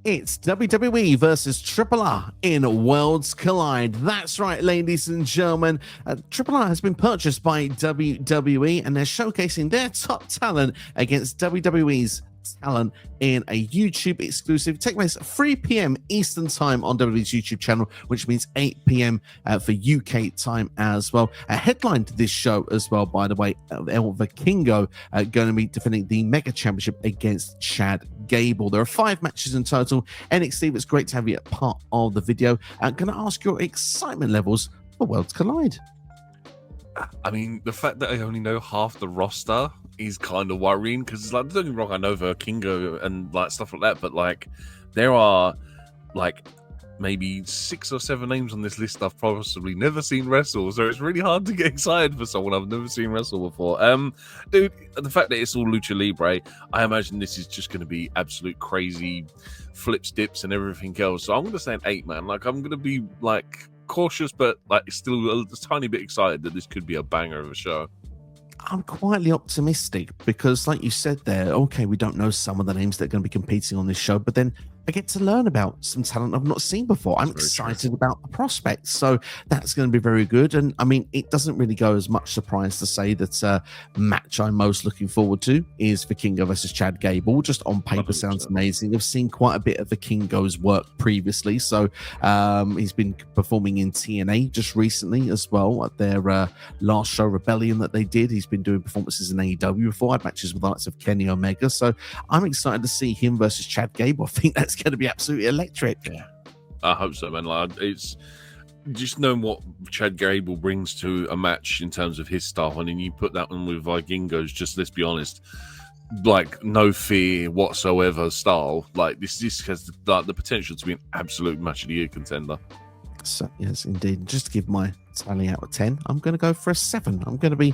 It's WWE versus Triple R in Worlds Collide. That's right, ladies and gentlemen. Triple R has been purchased by WWE, and they're showcasing their top talent against WWE's talent in a YouTube exclusive. Take place at 3 p.m. Eastern time on WWE's YouTube channel, which means 8 p.m. For UK time as well. Headlined this show as well, by the way, El Vikingo going to be defending the Mega Championship against Chad Gable. There are 5 matches in total. NXT, it's great to have you a part of the video. I'm going to ask your excitement levels for Worlds Collide. I mean, the fact that I only know half the roster is kind of worrying, because it's like, don't get me wrong, I know Vikingo and like stuff like that, but like there are like maybe 6 or 7 names on this list I've possibly never seen wrestle, so it's really hard to get excited for someone I've never seen wrestle before. Dude, the fact that it's all Lucha Libre, I imagine this is just going to be absolute crazy flips, dips, and everything else. So I'm going to say an 8, man. Like, I'm going to be like cautious, but like still a tiny bit excited that this could be a banger of a show. I'm quietly optimistic because, like you said there, okay, we don't know some of the names that are going to be competing on this show, but then I get to learn about some talent I've not seen before. I'm excited about the prospects, so that's going to be very good. And I mean, it doesn't really go as much surprise to say that match I'm most looking forward to is Vikingo versus Chad Gable. Just on paper, sounds amazing. I've seen quite a bit of Vikingo's work previously, so he's been performing in TNA just recently as well at their last show, Rebellion, that they did. He's been doing performances in AEW before, had matches with the likes of Kenny Omega, so I'm excited to see him versus Chad Gable. I think that's going to be absolutely electric. Yeah, I hope so, man. Like, it's just knowing what Chad Gable brings to a match in terms of his style, and then you put that one with Vikingos, just let's be honest, like no fear whatsoever style. Like this has the potential to be an absolute match of the year contender. So, yes, indeed. Just to give my tally out of 10, I'm going to go for a 7. I'm going to be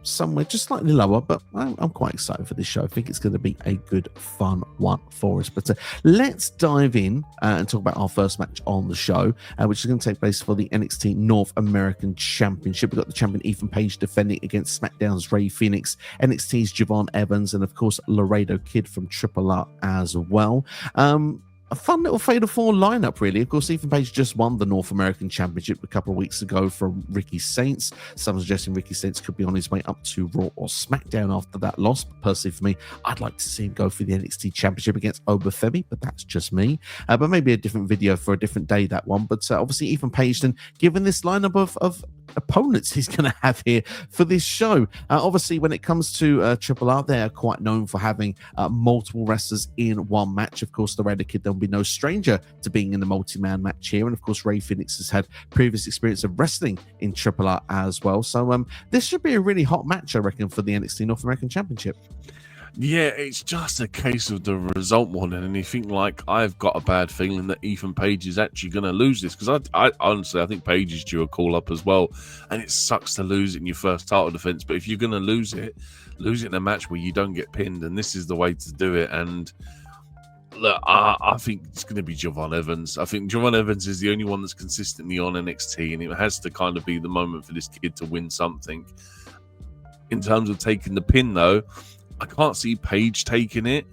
somewhere just slightly lower, but I'm quite excited for this show. I think it's going to be a good, fun one for us. But let's dive in and talk about our first match on the show, which is going to take place for the NXT North American Championship. We've got the champion Ethan Page defending against SmackDown's Rey Fenix, NXT's Javon Evans, and of course Laredo Kid from Triple R as well. A fun little Fatal 4 lineup, really. Of course, Ethan Page just won the North American Championship a couple of weeks ago from Ricky Saints. Some suggesting Ricky Saints could be on his way up to Raw or SmackDown after that loss. But personally, for me, I'd like to see him go for the NXT Championship against Obafemi, but that's just me. But maybe a different video for a different day, that one. But obviously, Ethan Page, then, given this lineup of opponents he's going to have here for this show. Obviously, when it comes to Triple R, they are quite known for having multiple wrestlers in one match. Of course, the Laredo Kid, there'll be no stranger to being in the multi-man match here. And of course, Rey Fenix has had previous experience of wrestling in Triple R as well. So this should be a really hot match, I reckon, for the NXT North American Championship. Yeah, it's just a case of the result one, and you think, like, I've got a bad feeling that Ethan Page is actually going to lose this, because I honestly, I think Page is due a call-up as well, and it sucks to lose it in your first title defense, but if you're going to lose it in a match where you don't get pinned, and this is the way to do it. And look, I think it's going to be Javon Evans. I think Javon Evans is the only one that's consistently on NXT, and it has to kind of be the moment for this kid to win something. In terms of taking the pin, though, I can't see Page taking it,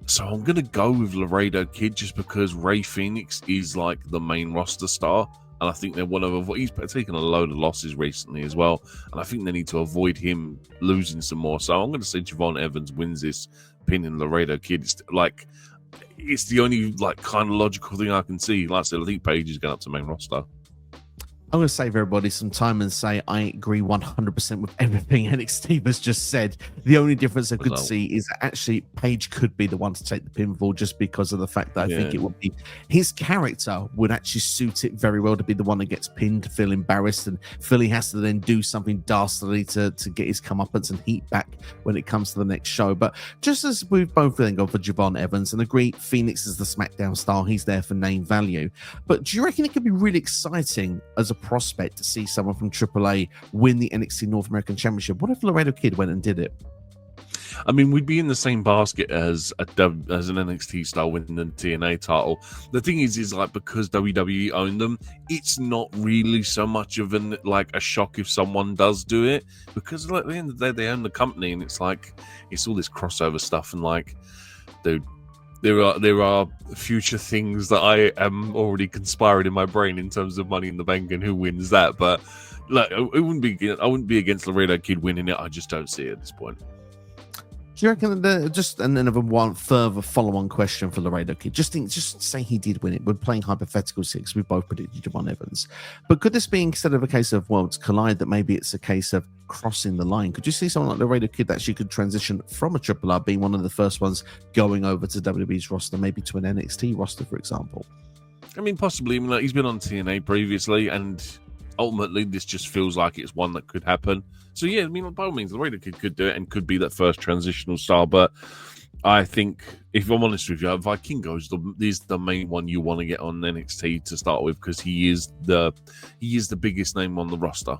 so I'm going to go with Laredo Kid just because Rey Fenix is like the main roster star, and I think they want to avoid. He's taken a load of losses recently as well, and I think they need to avoid him losing some more. So I'm going to say Javon Evans wins this, pinning Laredo Kid. It's the only like kind of logical thing I can see. Like I said, I think Page is going up to main roster. I'm going to save everybody some time and say I agree 100% with everything NXT has just said. The only difference I could see is that actually Page could be the one to take the pinfall, just because of the fact that I think it would be his character would actually suit it very well to be the one that gets pinned, to feel embarrassed, and feel he has to then do something dastardly to get his comeuppance and heat back when it comes to the next show. But just as we've both then gone for Javon Evans, and agree Phoenix is the SmackDown star, he's there for name value. But do you reckon it could be really exciting as a prospect to see someone from AAA win the NXT North American Championship? What if Laredo Kid went and did it? I mean, we'd be in the same basket as an NXT star winning the TNA title. The thing is like, because WWE own them, it's not really so much of a shock if someone does do it, because at the end of the day, they own the company, and it's like, it's all this crossover stuff, and like, dude, there are future things that I am already conspiring in my brain in terms of Money in the Bank and who wins that. But like, I wouldn't be against Laredo Kid winning it. I just don't see it at this point. Do you reckon that just another one further follow-on question for Laredo Kid? Just say he did win it. We're playing hypothetical six. We both predicted Javon Evans, but could this be, instead of a case of worlds collide, that maybe it's a case of crossing the line? Could you see someone like Laredo Kid that actually could transition from a Triple R, being one of the first ones going over to WWE's roster, maybe to an NXT roster, for example? I mean, possibly. I mean, like, he's been on TNA previously, and ultimately, this just feels like it's one that could happen. So yeah, I mean, by all means, Laredo Kid could do it and could be that first transitional star. But I think, if I'm honest with you, Vikingo is the main one you want to get on NXT to start with, because he is the biggest name on the roster.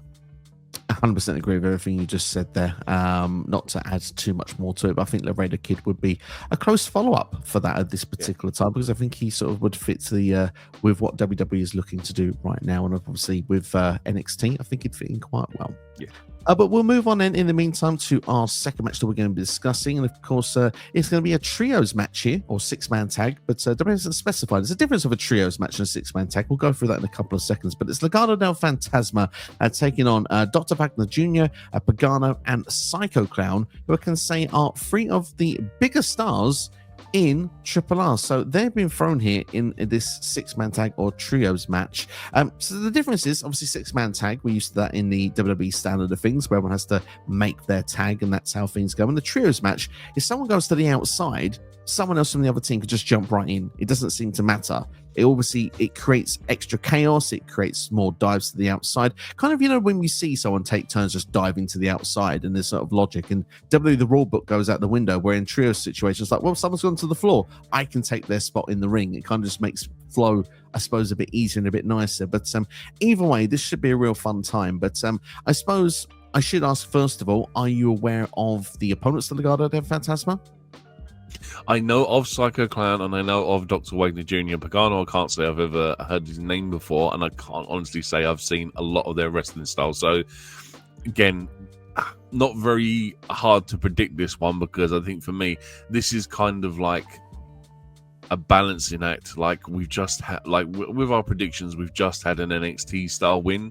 100% agree with everything you just said there. Not to add too much more to it, but I think Laredo Kid would be a close follow-up for that at this particular time, because I think he sort of would fit the with what WWE is looking to do right now, and obviously with NXT, I think he'd fit in quite well. Yeah. But we'll move on in the meantime to our second match that we're going to be discussing. And of course, it's going to be a trios match here, or six-man tag, but WWE hasn't specified. There's a difference of a trios match and a six-man tag. We'll go through that in a couple of seconds. But it's Legado del Fantasma taking on Dr. Wagner Jr., Pagano, and Psycho Clown, who I can say are three of the bigger stars in Triple R. So they've been thrown here in this six-man tag or trios match. So the difference is, obviously, six-man tag, we're used to that in the WWE standard of things, where everyone has to make their tag, and that's how things go. And the trios match, if someone goes to the outside, someone else from the other team could just jump right in. It doesn't seem to matter. It creates extra chaos. It creates more dives to the outside. Kind of, you know, when you see someone take turns just diving to the outside, and there's sort of logic. And WWE, the rule book goes out the window, where in trio situations, like, well, someone's gone to the floor, I can take their spot in the ring. It kind of just makes flow, I suppose, a bit easier and a bit nicer. But either way, this should be a real fun time. But I suppose I should ask, first of all, are you aware of the opponents to Legado del Fantasma? I know of Psycho Clown and I know of Dr. Wagner Jr. Pagano, I can't say I've ever heard his name before, and I can't honestly say I've seen a lot of their wrestling style. So, again, not very hard to predict this one, because I think for me, this is kind of like a balancing act. Like, we've just had, like, with our predictions, we've just had an NXT style win.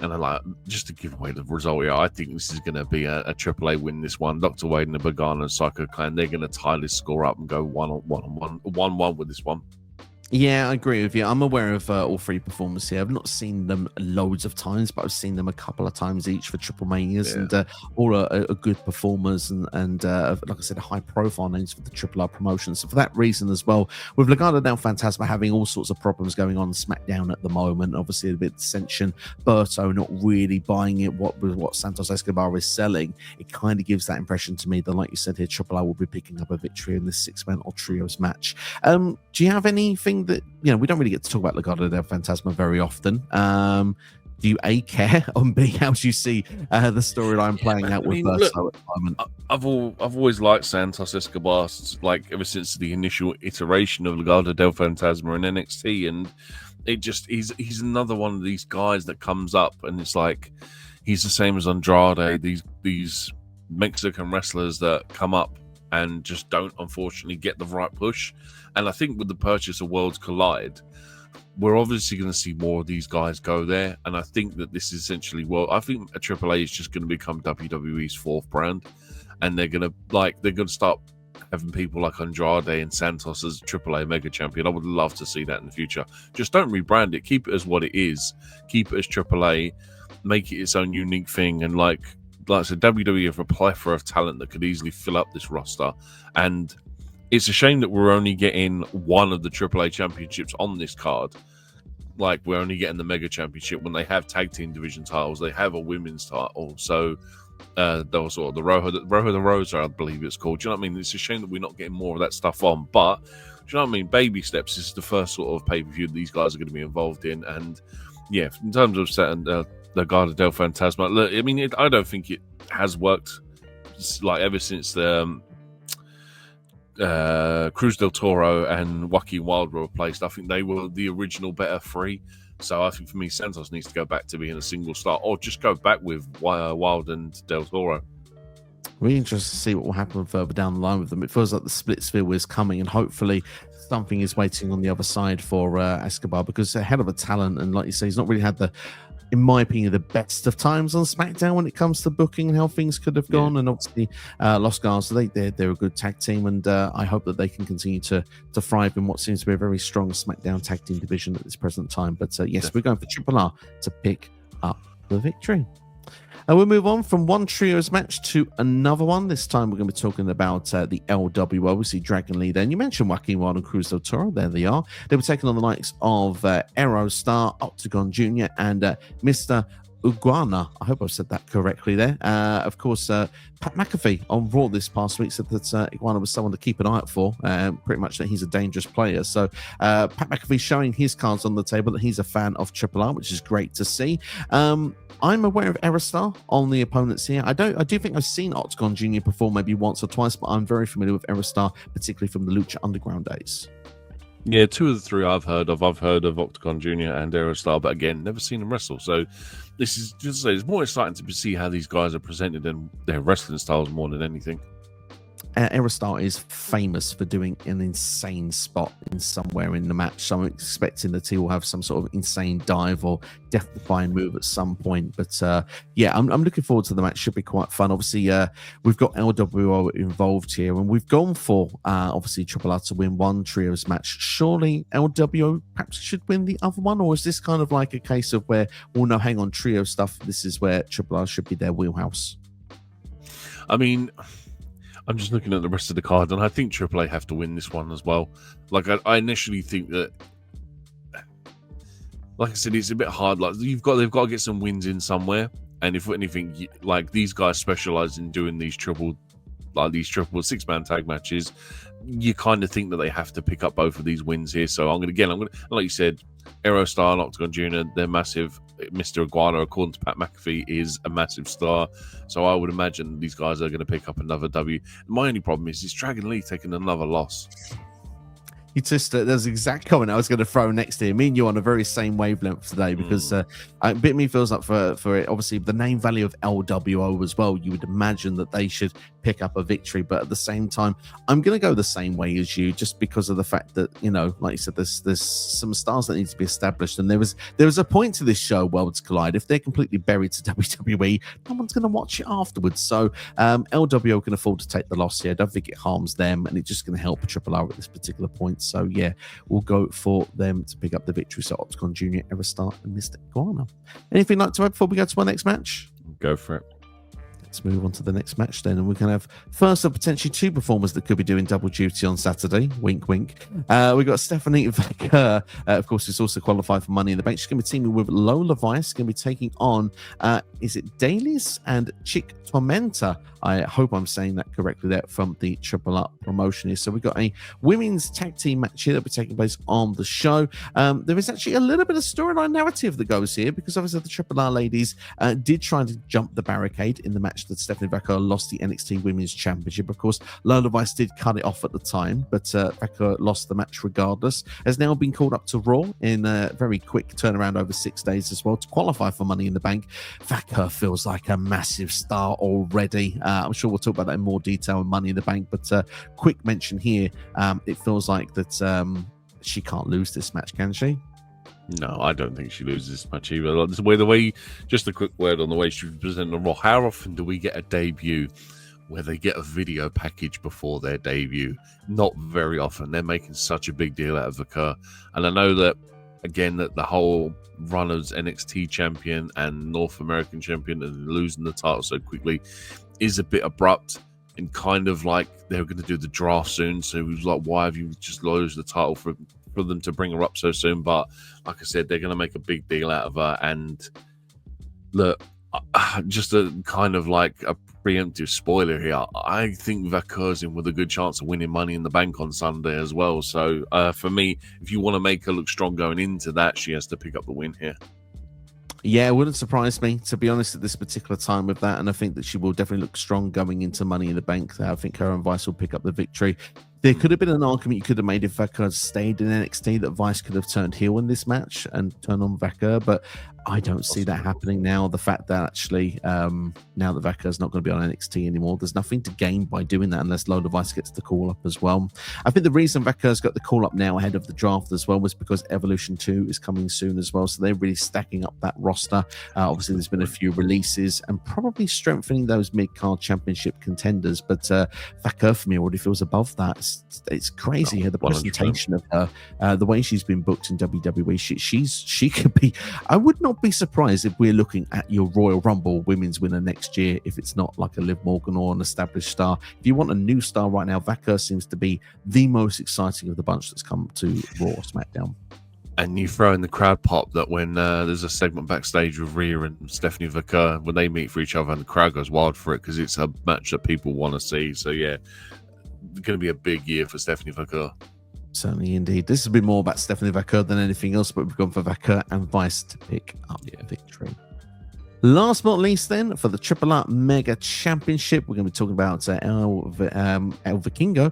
And I like, just to give away the result here, I think this is going to be a AAA win. This one, Dr. Wade and Pagano and Psycho Clan, they're going to tie this score up and go 1-1 with this one. Yeah, I agree with you. I'm aware of all three performers here. I've not seen them loads of times, but I've seen them a couple of times each for Triple Manias, and all are good performers and like I said, high-profile names for the Triple R promotion. So for that reason as well, with Legado del Fantasma having all sorts of problems going on SmackDown at the moment, obviously a bit of dissension, Berto not really buying it, what Santos Escobar is selling, it kind of gives that impression to me that, like you said here, Triple R will be picking up a victory in this six-man or trios match. Do you have anything that, you know, we don't really get to talk about Legado del Fantasma very often. Do you A, care, or B, how do you see the storyline playing out with Berto at the moment? I've always liked Santos Escobar, like, ever since the initial iteration of Legado del Fantasma and NXT, and it just he's another one of these guys that comes up, and it's like he's the same as Andrade, these Mexican wrestlers that come up and just don't, unfortunately, get the right push. And I think with the purchase of Worlds Collide, we're obviously going to see more of these guys go there. And I think that this is essentially, I think a AAA is just going to become WWE's fourth brand, and they're going to start having people like Andrade and Santos as AAA mega champion. I would love to see that in the future. Just don't rebrand it. Keep it as what it is. Keep it as AAA. Make it its own unique thing. And like I said, WWE have a plethora of talent that could easily fill up this roster. And it's a shame that we're only getting one of the AAA championships on this card. Like, we're only getting the Mega Championship when they have tag team division titles. They have a women's title. So, the Rojo de Rosa, I believe it's called. Do you know what I mean? It's a shame that we're not getting more of that stuff on. But, do you know what I mean? Baby steps. This is the first sort of pay-per-view that these guys are going to be involved in. And, yeah, in terms of setting Legado del Fantasma, look, I mean, I don't think it has worked, like, ever since the Cruz del Toro and Joaquim Wilde were replaced. I think they were the original better three. So I think for me, Santos needs to go back to being a single star, or just go back with Wilde and del Toro. Really interested to see what will happen further down the line with them. It feels like the split sphere is coming, and hopefully something is waiting on the other side for Escobar, because a hell of a talent. And like you say, he's not really had the, in my opinion, the best of times on SmackDown when it comes to booking and how things could have gone. And obviously, Los Garza, they're a good tag team, and I hope that they can continue to thrive in what seems to be a very strong SmackDown tag team division at this present time. But yes, we're going for Triple R to pick up the victory. And we'll move on from one trios match to another one. This time we're going to be talking about the LWO. We see Dragon Lee there. And you mentioned Joaquim, Wilde, and Cruz del Toro. There they are. They were taking on the likes of Aero Star, Octagón Jr., and Mr. Iguana. I hope I've said that correctly there. Of course, Pat McAfee on Raw this past week said that Iguana was someone to keep an eye out for, pretty much that he's a dangerous player. So Pat McAfee showing his cards on the table that he's a fan of Triple R, which is great to see. I'm aware of Aerostar on the opponents here. I do think I've seen Octagón Jr. perform maybe once or twice, but I'm very familiar with Aerostar, particularly from the Lucha Underground days. Yeah, 2 of the 3 I've heard of. I've heard of Octagón Jr. and Aerostar, but again, never seen them wrestle. So this is just to say, it's more exciting to see how these guys are presented and their wrestling styles more than anything. Aerostar is famous for doing an insane spot in somewhere in the match, so I'm expecting that he will have some sort of insane dive or death-defying move at some point. But yeah, I'm looking forward to the match. Should be quite fun. Obviously, we've got LWO involved here, and we've gone for obviously Triple R to win one trios match. Surely LWO perhaps should win the other one, or is this kind of like a case of where, well, no, hang on, trio stuff, this is where Triple R should be their wheelhouse? I mean, I'm just looking at the rest of the card, and I think AAA have to win this one as well. Like, I initially think that, like I said, it's a bit hard. Like, they've got to get some wins in somewhere, and if anything, like, these guys specialize in doing these triple 6-man tag matches. You kind of think that they have to pick up both of these wins here. So I'm gonna, like you said, Aerostar and Octagón Jr., they're massive. Mr. Iguana, according to Pat McAfee, is a massive star. So I would imagine these guys are going to pick up another W. My only problem is Dragon Lee taking another loss. You just there's the exact comment I was going to throw next to you. Me and you on a very same wavelength today, because a bit of me feels like for it, obviously the name value of LWO as well, you would imagine that they should pick up a victory, but at the same time I'm going to go the same way as you, just because of the fact that, you know, like you said, there's some stars that need to be established, and there was a point to this show, Worlds Collide. If they're completely buried to WWE, no one's going to watch it afterwards. So LWO can afford to take the loss here. I don't think it harms them, and it's just going to help Triple R at this particular point. So yeah, we'll go for them to pick up the victory. So Octagón Jr., Aerostar, and Mr. Iguana. Anything like to add before we go to our next match? Go for it. Let's move on to the next match then, and we can have first of potentially 2 performers that could be doing double duty on Saturday. Wink, wink. We got Stephanie Vaquer, of course, who's also qualified for Money in the Bank. She's going to be teaming with Lola Vice, going to be taking on, is it Dalys and Chik Tormenta? I hope I'm saying that correctly there, from the Triple R promotion here. So we've got a women's tag team match here that will be taking place on the show. There is actually a little bit of storyline narrative that goes here, because obviously the Triple R ladies did try to jump the barricade in the match that Stephanie Vaquer lost the NXT Women's Championship. Of course, Lola Vice did cut it off at the time, but Vaquer lost the match regardless. Has now been called up to Raw in a very quick turnaround over 6 days as well to qualify for Money in the Bank. Vaquer feels like a massive star already. I'm sure we'll talk about that in more detail in Money in the Bank, but quick mention here, it feels like that she can't lose this match, can she? No, I don't think she loses this match either. Like, the way, just a quick word on the way she's presenting on Raw. How often do we get a debut where they get a video package before their debut? Not very often. They're making such a big deal out of Vaquer. And I know that, again, that the whole run as NXT champion and North American champion and losing the title so quickly is a bit abrupt, and kind of like they're going to do the draft soon. So it was like, why have you just lost the title for them to bring her up so soon? But like I said, they're going to make a big deal out of her. And look, just a kind of like a preemptive spoiler here, I think Vaquer's in with a good chance of winning Money in the Bank on Sunday as well. So for me, if you want to make her look strong going into that, she has to pick up the win here. Yeah, it wouldn't surprise me, to be honest, at this particular time with that. And I think that she will definitely look strong going into Money in the Bank. I think her and Vice will pick up the victory. There could have been an argument you could have made if Vaquer stayed in NXT, that Vice could have turned heel in this match and turned on Vaquer. But I don't see that happening now. The fact that actually now that Vaquer's not going to be on NXT anymore, there's nothing to gain by doing that unless Lola Vice gets the call up as well. I think the reason Vaquer's got the call up now ahead of the draft as well was because Evolution 2 is coming soon as well. So they're really stacking up that roster. Obviously, there's been a few releases and probably strengthening those mid-card championship contenders. But Vaquer for me already feels above that. It's crazy the presentation of her, the way she's been booked in WWE. She could be. I would not be surprised if we're looking at your Royal Rumble women's winner next year if it's not like a Liv Morgan or an established star. If you want a new star right now, Vaquer seems to be the most exciting of the bunch that's come to Raw or SmackDown. And you throw in the crowd pop that when there's a segment backstage with Rhea and Stephanie Vaquer, when they meet for each other and the crowd goes wild for it because it's a match that people want to see. So yeah, it's going to be a big year for Stephanie Vaquer. Certainly, indeed. This has been more about Stephanie Vaquer than anything else, but we've gone for Vaquer and Vice to pick up victory. Last but not least, then, for the AAA Mega Championship, we're going to be talking about El Vikingo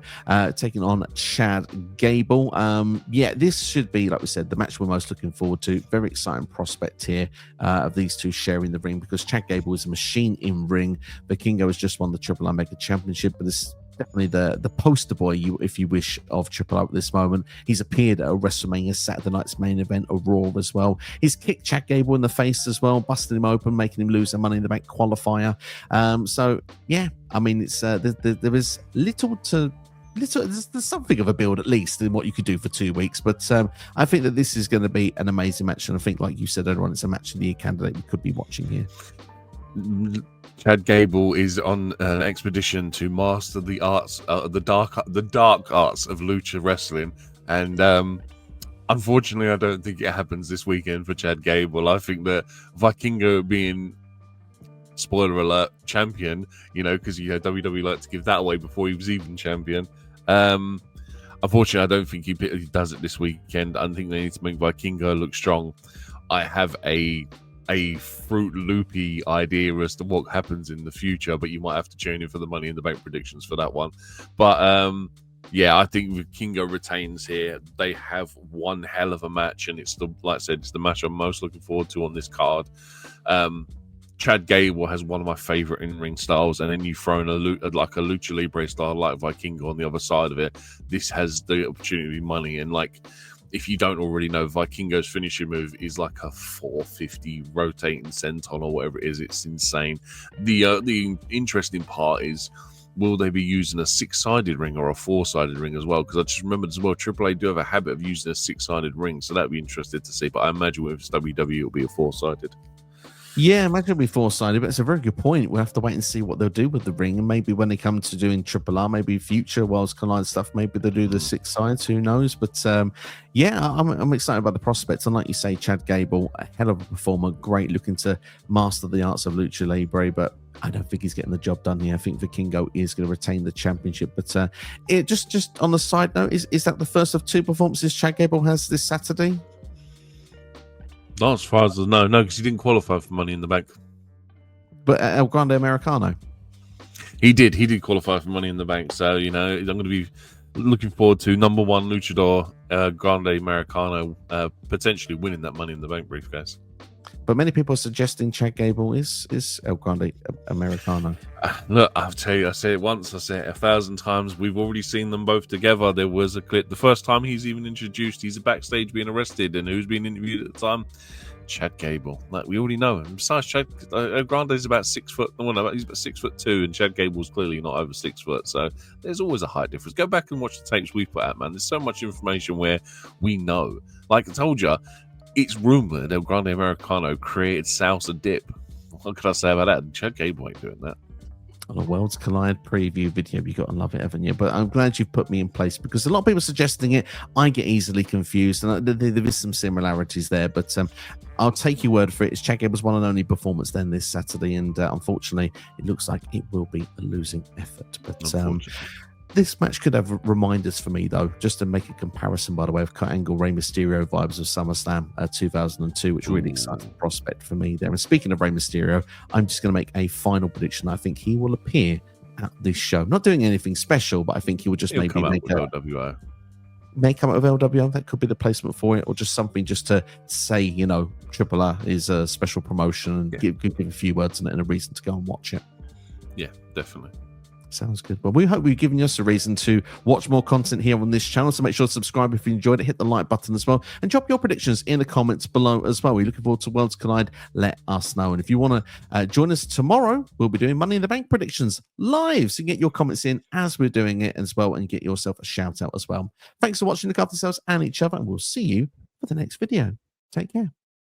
taking on Chad Gable. This should be, like we said, the match we're most looking forward to. Very exciting prospect here of these two sharing the ring because Chad Gable is a machine in ring. Vikingo has just won the AAA Mega Championship, but this definitely the poster boy, if you wish, of Triple A at this moment. He's appeared at a WrestleMania Saturday night's main event of Raw as well. He's kicked Chad Gable in the face as well, busting him open, making him lose a Money in the Bank qualifier. It's there is there's something of a build at least in what you could do for 2 weeks, but I think that this is going to be an amazing match, and I think, like you said earlier on, it's a match of the year candidate you could be watching here. Chad Gable is on an expedition to master the arts, the dark arts of lucha wrestling, and unfortunately, I don't think it happens this weekend for Chad Gable. I think that Vikingo being, spoiler alert, champion, because WWE like to give that away before he was even champion. Unfortunately, I don't think he does it this weekend. I think they need to make Vikingo look strong. I have a Fruit Loopy idea as to what happens in the future, but you might have to tune in for the Money in the Bank predictions for that one. But I think Vikingo retains here. They have one hell of a match, and it's the match I'm most looking forward to on this card. Chad Gable has one of my favorite in-ring styles, and then you throw in a Lucha Libre style like Vikingo on the other side of it. This has the opportunity to be money, and if you don't already know, Vikingo's finishing move is like a 450 rotating senton or whatever it is. It's insane. The interesting part is, will they be using a 6-sided ring or a 4-sided ring as well? Because I just remembered as well, AAA do have a habit of using a 6-sided ring, so that'd be interesting to see. But I imagine with WWE, it'll be a 4-sided. Yeah, imagine it'll be 4-sided, but it's a very good point. We'll have to wait and see what they'll do with the ring, and maybe when they come to doing AAA, maybe future Worlds Collide stuff, maybe they'll do the 6 sides. Who knows? But I'm excited about the prospects. And like you say, Chad Gable, a hell of a performer, great, looking to master the arts of Lucha Libre, but I don't think he's getting the job done here. I think Vikingo is going to retain the championship. But just on the side note, is that the first of 2 performances Chad Gable has this Saturday? Not as far as I know, no, because he didn't qualify for Money in the Bank. But El Grande Americano? He did qualify for Money in the Bank. So, I'm going to be looking forward to number 1 luchador, Grande Americano, potentially winning that Money in the Bank briefcase. But many people are suggesting Chad Gable is El Grande Americano. Look, I'll tell you, I say it once, I say it 1,000 times. We've already seen them both together. There was a clip. The first time he's even introduced, he's backstage being arrested. And who's being interviewed at the time? Chad Gable. We already know him. Besides, Chad Grande's about 6 foot. He's about 6'2", and Chad Gable's clearly not over 6 foot. So there's always a height difference. Go back and watch the tapes we put out, man. There's so much information where we know. Like I told you, it's rumored El Grande Americano created salsa dip. What could I say about that? Chad Gable ain't doing that. On a Worlds Collide preview video, you got to love it, haven't you? But I'm glad you've put me in place because a lot of people are suggesting it. I get easily confused, and there is some similarities there. But I'll take your word for it. It's Chad Gable's one and only performance then this Saturday, and unfortunately, it looks like it will be a losing effort. But this match could have reminders for me, though, just to make a comparison, by the way, of Kurt Angle, Rey Mysterio vibes of SummerSlam 2002, which really exciting prospect for me there. And speaking of Rey Mysterio, I'm just going to make a final prediction. I think he will appear at this show. Not doing anything special, but I think he will just maybe make a... may come out of LWO. That could be the placement for it, or just something just to say, you know, Triple R is a special promotion and give a few words on it and a reason to go and watch it. Yeah, definitely. Sounds good. Well, we hope we've given us a reason to watch more content here on this channel. So make sure to subscribe if you enjoyed it. Hit the like button as well. And drop your predictions in the comments below as well. We're looking forward to Worlds Collide. Let us know. And if you want to join us tomorrow, we'll be doing Money in the Bank predictions live. So you can get your comments in as we're doing it as well and get yourself a shout out as well. Thanks for watching. Look after yourselves and each other. And we'll see you for the next video. Take care.